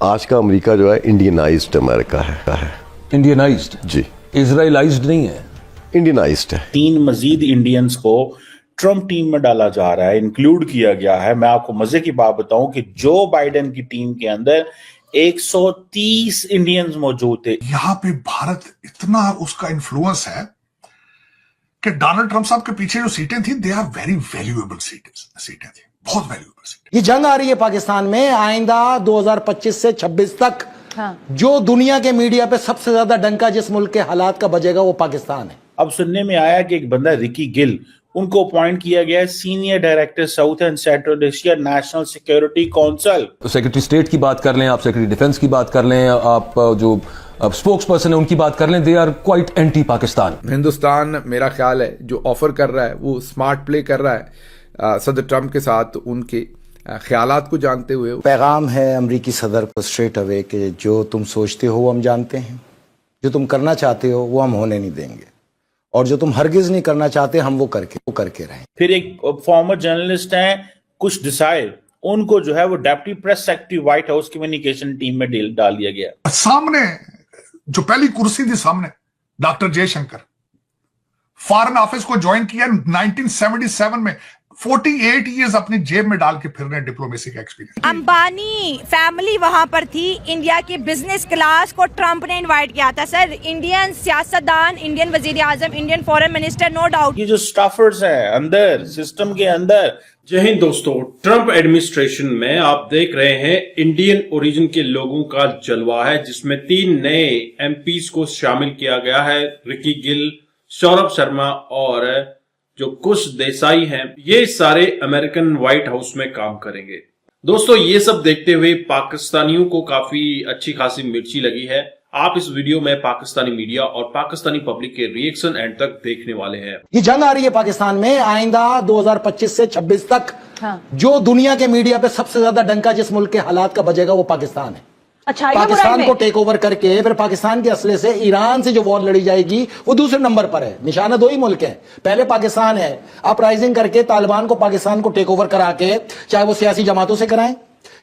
आज का अमेरिका जो है इंडियनाइज्ड अमेरिका है। इंडियनाइज्ड जी, इजराइलाइज्ड नहीं है, इंडियनाइज्ड है। 3 मजीद इंडियंस को ट्रंप टीम में डाला जा रहा है, इंक्लूड किया गया है। मैं आपको मजे की बात बताऊं कि जो बाइडेन की टीम के अंदर 130 इंडियंस मौजूद थे। यहां पे भारत इतना उसका इन्फ्लुएंस है कि डोनाल्ड ट्रंप साहब के पीछे जो सीटें थी दे आर वेरी वैल्यूएबल सीटें थी, बहुत वैल्यूएबल सीटें। ये जंग आ रही है पाकिस्तान में आइंदा 2025 से 26 तक। जो दुनिया के मीडिया पे सबसे ज्यादा डंका जिस मुल्क के हालात का बजेगा वो पाकिस्तान है। अब सुनने में आया कि एक बंदा रिकी गिल, उनको अपॉइंट किया गया है senior director South and Central Asia national Security council. Secretary state की बात कर लें, आप सेक्रेटरी डिफेंस की बात कर लें, आप जो स्पोक्स पर्सन है उनकी बात कर लें, they are quite anti Pakistan. Hindustan मेरा ख्याल है जो ऑफर कर रहा है वो स्मार्ट प्ले कर रहा है सदर ट्रंप के साथ, उनके ख्यालात को जानते हुए। पैगाम है अमरीकी सदर को स्ट्रेट अवे कि जो तुम सोचते हो वो हम जानते हैं, जो तुम करना चाहते हो वो हम होने नहीं देंगे, और जो तुम हरगिज नहीं करना चाहते हम वो करके रहें। फिर एक फॉर्मर जर्नलिस्ट हैं कुश डिसाइल, उनको जो है वो deputy press secretary white house communication team में डाल दिया गया। सामने जो पहली कुर्सी थी सामने डॉक्टर जयशंकर, फॉरेन ऑफिस को ज्वाइन किया 1977 में, 48 इयर्स अपनी जेब में डाल के फिर रहे डिप्लोमेसी का एक्सपीरियंस। अंबानी फैमिली वहां पर थी, इंडिया की बिजनेस क्लास को ट्रंप ने इनवाइट किया था। सर, इंडियन सियासतदान, इंडियन वजीर आजम, Indian foreign minister, no doubt. ये जो स्टाफर्स हैं अंदर सिस्टम के अंदर। जय हिंद दोस्तों, ट्रंप एडमिनिस्ट्रेशन में आप देख रहे हैं इंडियन ओरिजिन के लोगों का जलवा है, जिसमें 3 नए एमपीज को शामिल किया गया है, रिकी गिल, सौरभ शर्मा और जो कुश देसाई हैं। ये सारे अमेरिकन व्हाइट हाउस में काम करेंगे। दोस्तों, ये सब देखते हुए पाकिस्तानियों को काफी अच्छी खासी मिर्ची लगी है। आप इस वीडियो में पाकिस्तानी मीडिया और पाकिस्तानी पब्लिक के रिएक्शन एंड तक देखने वाले हैं। ये जंग आ रही है पाकिस्तान में आइंदा 2025 से 26 तक। जो दुनिया के मीडिया पे सबसे ज्यादा डंका जिस मुल्क के हालात का बजेगा वो पाकिस्तान है। अच्छा, पाकिस्तान को टेक ओवर करके फिर पाकिस्तान के असले से ईरान से जो वॉर लड़ी जाएगी वो दूसरे नंबर पर है। निशाना 2 ही मुल्क है, पहले पाकिस्तान है। अपराइजिंग करके तालिबान को पाकिस्तान को टेक ओवर करा के, चाहे वो सियासी जमातों से कराएं,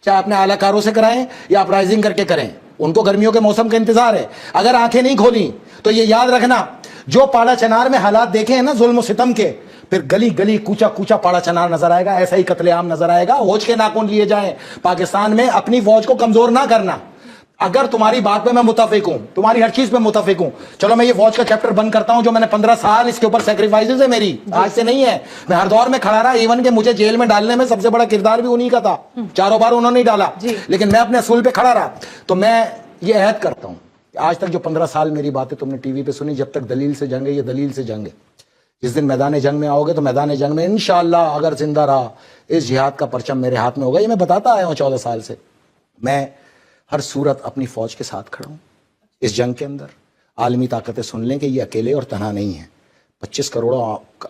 चाहे अपने आलाकारों से कराएं, या अपराइजिंग करके करें, उनको गर्मियों के मौसम का इंतजार है। अगर आंखें नहीं खोली तो ये याद रखना, जो पाड़ा चनार में हालात देखे हैं ना जुल्म सितम के, फिर गली गली कूचा कूचा पाड़ा चनार नजर आएगा, ऐसा ही कत्लेआम नजर आएगा। होज के नाखून लिए जाएं। पाकिस्तान में अपनी फौज को कमजोर ना करना। अगर तुम्हारी बात पे मैं मुताफिक हूं, तुम्हारी हर चीज पे मुताफिक हूं, चलो मैं ये फौज का चैप्टर बंद करता हूं जो मैंने 15 साल इसके ऊपर सैक्रिफाइसेस है मेरी, आज से नहीं है। मैं हर दौर में खड़ा रहा, इवन के मुझे जेल में डालने में सबसे बड़ा किरदार भी उन्हीं का था। चारों बार उन्होंने ही डाला, लेकिन मैं अपने असूल पे खड़ा रहा। तो मैं ये अहद करता हूं, आज तक जो 15 साल मेरी बातें तुमने टीवी पे सुनी, जब तक दलील से जंग है, ये दलील से जंग है। जिस दिन मैदान जंग में आओगे तो मैदान जंग में इंशाअल्लाह अगर जिंदा रहा इस जिहाद का परचम मेरे हाथ में होगा। ये मैं बताता आया हूं 14 साल से। मैं हर सूरत अपनी फौज के साथ खड़ा हूं इस जंग के अंदर। आलमी ताकतें सुन लें कि ये अकेले और तनहा नहीं है। 25 करोड़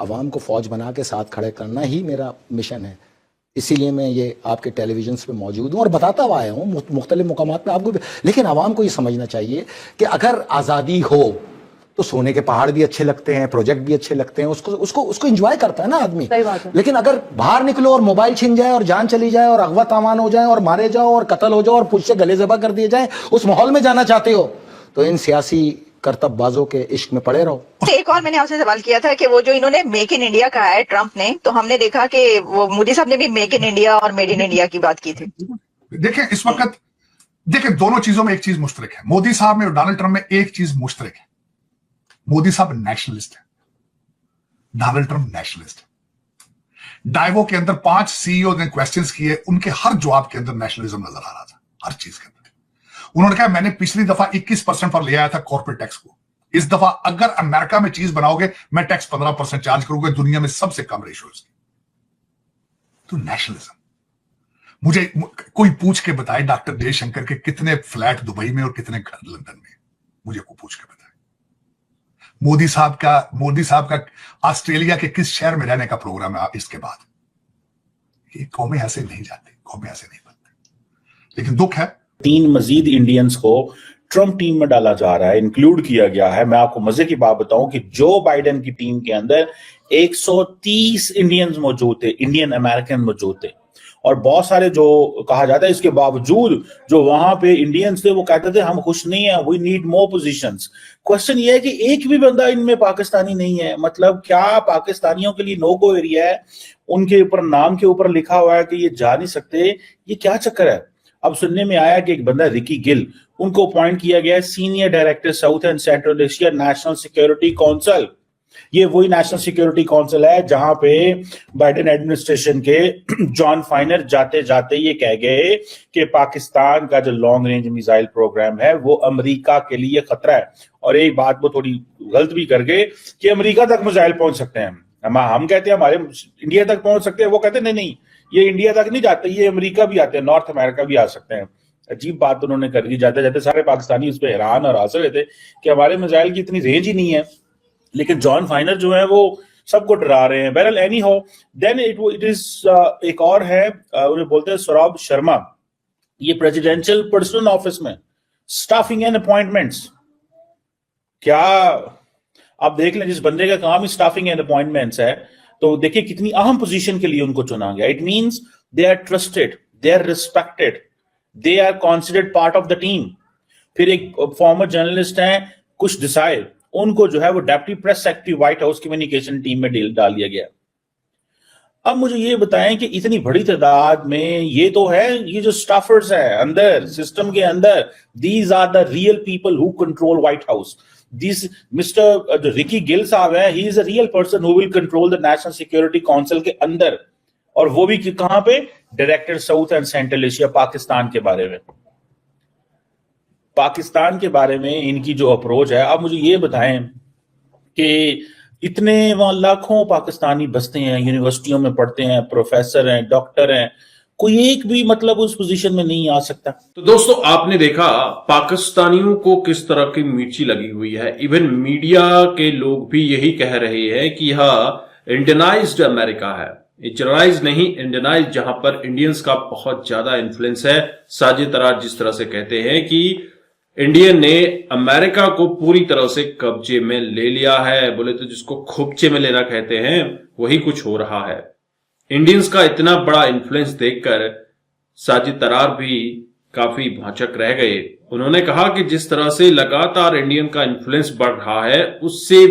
आवाम को फौज बना के साथ खड़े करना ही मेरा मिशन है। इसीलिए मैं ये आपके टेलीविजन पे मौजूद हूँ और बताता हुआ आया हूँ मुख्तलिफ मुकामात पे आपको भी। लेकिन आवाम को ये समझना चाहिए कि अगर आज़ादी हो तो सोने के पहाड़ भी अच्छे लगते हैं, प्रोजेक्ट भी अच्छे लगते हैं, उसको एंजॉय करता है ना आदमी। लेकिन अगर बाहर निकलो और मोबाइल छिन जाए और जान चली जाए और अगवा तावान हो जाए और मारे जाओ और कत्ल हो जाओ और पुछ से गले ज़बा कर दिए जाए, उस माहौल में जाना चाहते हो तो इन सियासी करतबबाजों के इश्क में पड़े रहो। एक और मैंने आपसे सवाल किया था कि वो जो इन्होंने मेक इन इंडिया कहा है ट्रंप ने, तो हमने देखा कि वो मोदी साहब ने भी मेक इन इंडिया और मेड इन इंडिया की बात की थी। देखें इस वक्त, देखें दोनों चीजों में एक चीज मुश्तरक है। मोदी साहब में और डोनाल्ड ट्रंप में एक चीज मुश्तरक है, मोदी साहब नेशनलिस्ट है, डोनाल्ड ट्रंप नेशनलिस्ट है। डाइवो के अंदर 5 सीईओ ने क्वेश्चंस किए, उनके हर जवाब के अंदर नेशनलिज्म नजर आ रहा था, हर चीज के अंदर। उन्होंने कहा मैंने पिछली दफा 21% पर ले आया था कॉर्पोरेट टैक्स को, इस दफा अगर अमेरिका में चीज बनाओगे मैं टैक्स 15% चार्ज करूंगा, दुनिया में सबसे कम रेशियो है। तो नेशनलिज्म, मुझे कोई पूछ के बताए डॉक्टर जयशंकर के कितने फ्लैट दुबई में और कितने घर लंदन में, मुझे को पूछ के बताए। मोदी साहब का ऑस्ट्रेलिया के किस शहर में रहने का प्रोग्राम है इसके बाद। ये कौमें ऐसे नहीं जाती, कौमें ऐसे नहीं बनती। लेकिन दुख है 3 मजीद इंडियंस को ट्रंप टीम में डाला जा रहा है, इंक्लूड किया गया है। मैं आपको मजे की बात बताऊं कि जो बाइडेन की टीम के अंदर 130 इंडियंस मौजूद थे, इंडियन अमेरिकन मौजूद थे। और बहुत सारे जो कहा जाता है इसके बावजूद जो वहां पे इंडियंस थे वो कहते थे हम खुश नहीं है, we need more positions. Question ये है कि एक भी बंदा इनमें पाकिस्तानी नहीं है, मतलब क्या पाकिस्तानियों के लिए नो गो एरिया है, उनके ऊपर नाम के ऊपर लिखा हुआ है कि ये जा नहीं सकते, ये क्या चक्कर है? अब सुनने में आया कि एक बंदा रिकी गिल, उनको अपॉइंट किया गया है senior director South and Central Asia national Security council. ये वही नेशनल सिक्योरिटी काउंसिल है जहां पे बाइडेन एडमिनिस्ट्रेशन के जॉन फाइनर जाते जाते ये कह गए कि पाकिस्तान का जो लॉन्ग रेंज मिसाइल प्रोग्राम है वो अमेरिका के लिए खतरा है। और एक बात वो थोड़ी गलत भी कर गए कि अमेरिका तक मिसाइल पहुंच सकते हैं। हम कहते हैं हमारे इंडिया तक पहुंच सकते हैं, वो कहते हैं नहीं, ये इंडिया तक नहीं जाते, ये अमेरिका भी आते हैं, नॉर्थ अमेरिका भी आ सकते हैं। अजीब बात उन्होंने कर दी। जाते जाते सारे पाकिस्तानी उस पर हैरान और हंस रहे थे कि हमारे मिसाइल की इतनी रेंज ही नहीं है, लेकिन जॉन फाइनर जो है वो सबको डरा रहे हैं। बहरहाल एनी हो देन इट इज एक और है, उन्हें बोलते हैं सौरभ शर्मा, ये प्रेसिडेंशियल पर्सनल ऑफिस में स्टाफिंग एंड अपॉइंटमेंट्स। क्या आप देख लें, जिस बंदे का काम ही स्टाफिंग एंड अपॉइंटमेंट्स है, तो देखिए कितनी अहम पोजीशन के लिए उनको चुना गया। It means they are trusted, they are respected, they are considered part of the team. फिर एक फॉर्मर जर्नलिस्ट हैं कुश देसाई, उनको जो है वो deputy press secretary white house communication team में डाल दिया गया। अब मुझे ये बताएं कि इतनी बड़ी तादाद में ये तो है, ये जो स्टाफर्स है अंदर सिस्टम के अंदर, these are the real people who control White House. This mister जो रिकी गिल साहब है, he is a real person who will control the National Security Council के अंदर, और वो भी कहां पे? Director South and Central Asia, Pakistan के बारे में। पाकिस्तान के बारे में इनकी जो अप्रोच है, आप मुझे ये बताएं कि इतने वहां लाखों पाकिस्तानी बसते हैं, यूनिवर्सिटियों में पढ़ते हैं, प्रोफेसर हैं, डॉक्टर हैं, कोई एक भी मतलब उस पोजीशन में नहीं आ सकता। तो दोस्तों आपने देखा पाकिस्तानियों को किस तरह की मिर्ची लगी हुई है। इवन मीडिया के लोग भी यही कह रहे हैं कि यह इंडियनाइज्ड अमेरिका है, इजराइज नहीं इंडियनाइज, जहां पर इंडियंस का बहुत ज्यादा इन्फ्लुएंस है। साजिद तरार जिस तरह से कहते हैं कि इंडियन ने अमेरिका को पूरी तरह से कब्जे में ले लिया है, बोले तो जिसको खोपचे में लेना कहते हैं, वही कुछ हो रहा है। इंडियंस का इतना बड़ा इन्फ्लुएंस देखकर साजिद तरार भी काफी भाचक रह गए। उन्होंने कहा कि जिस तरह से लगातार इंडियन का इन्फ्लुएंस बढ़ रहा है, उससे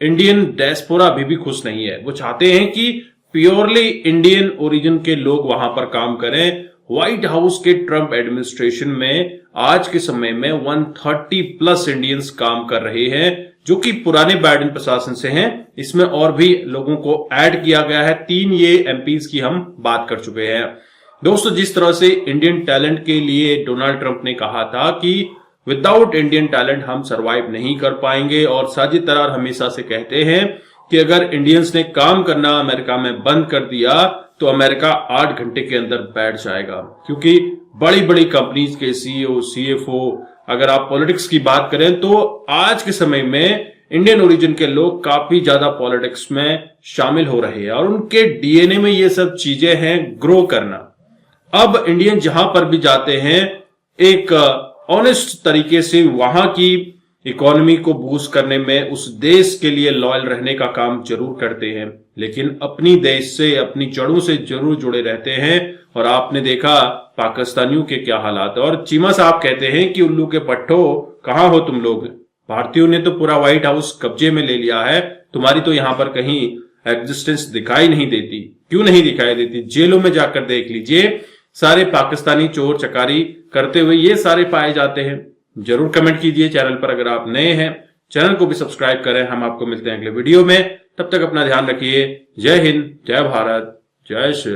इंडियन डायस्पोरा अभी भी खुश नहीं है। वो चाहते हैं कि प्योरली इंडियन ओरिजिन के लोग वहां पर काम करें। व्हाइट हाउस के ट्रंप एडमिनिस्ट्रेशन में आज के समय में 130 प्लस इंडियंस काम कर रहे हैं, जो कि पुराने बाइडेन प्रशासन से हैं। इसमें और भी लोगों को ऐड किया गया है। 3 ये एमपीज की हम बात कर चुके हैं। दोस्तों जिस तरह से इंडियन टैलेंट के लिए डोनाल्ड ट्रंप ने कहा था कि विदाउट इंडियन टैलेंट हम सरवाइव नहीं कर पाएंगे, और साजिद तरार हमेशा से कहते हैं कि अगर इंडियंस ने काम करना अमेरिका में बंद कर दिया तो अमेरिका 8 घंटे के अंदर बैठ जाएगा, क्योंकि बड़ी बड़ी कंपनीज के सीईओ, सीएफओ, अगर आप पॉलिटिक्स की बात करें तो आज के समय में इंडियन ओरिजिन के लोग काफी ज्यादा पॉलिटिक्स में शामिल हो रहे हैं, और उनके डीएनए में ये सब चीजें हैं ग्रो करना। अब इंडियन जहां पर भी जाते हैं एक ऑनेस्ट तरीके से वहां की इकोनॉमी को बूस्ट करने में, उस देश के लिए लॉयल रहने का काम जरूर करते हैं, लेकिन अपनी देश से, अपनी जड़ों से जरूर जुड़े रहते हैं। और आपने देखा पाकिस्तानियों के क्या हालात है। और चीमा साहब कहते हैं कि उल्लू के पट्टो कहां हो तुम लोग, भारतीयों ने तो पूरा व्हाइट हाउस कब्जे में ले लिया है, तुम्हारी तो यहां पर कहीं एग्जिस्टेंस दिखाई नहीं देती। क्यों नहीं दिखाई देती? जेलों में जाकर देख लीजिए, सारे पाकिस्तानी चोर चकारी करते हुए ये सारे पाए जाते हैं। जरूर कमेंट कीजिए चैनल पर, अगर आप नए हैं चैनल को भी सब्सक्राइब करें। हम आपको मिलते हैं अगले वीडियो में, तब तक अपना ध्यान रखिए। जय हिंद, जय भारत, जय श्री राम।